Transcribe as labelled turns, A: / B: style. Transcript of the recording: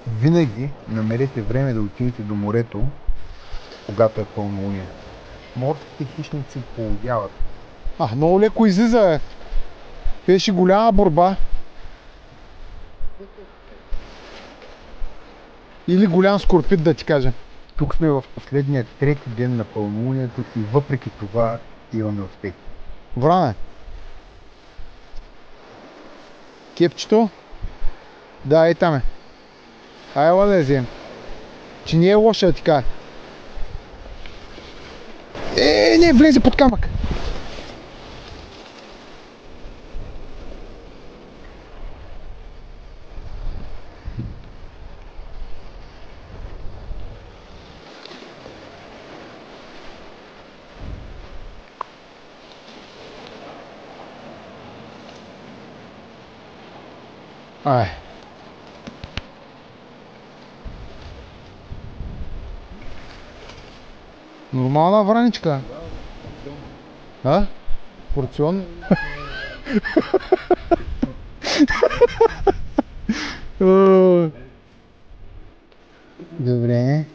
A: Винаги намерете време да отидете до морето, когато е пълнолуние. Морските хищници полудяват.
B: Много леко излиза, Беше голяма борба. Или голям скорпит, да ти кажа.
A: Тук сме в последния трети ден на пълнолунието и въпреки това имаме успех.
B: Вране. Кепчето? Да, там е. Айла да я взем. Че не е лоша да ти кажа. Не, влезе под камък. Ай. Нормална враничка. А? Порцион? Добре.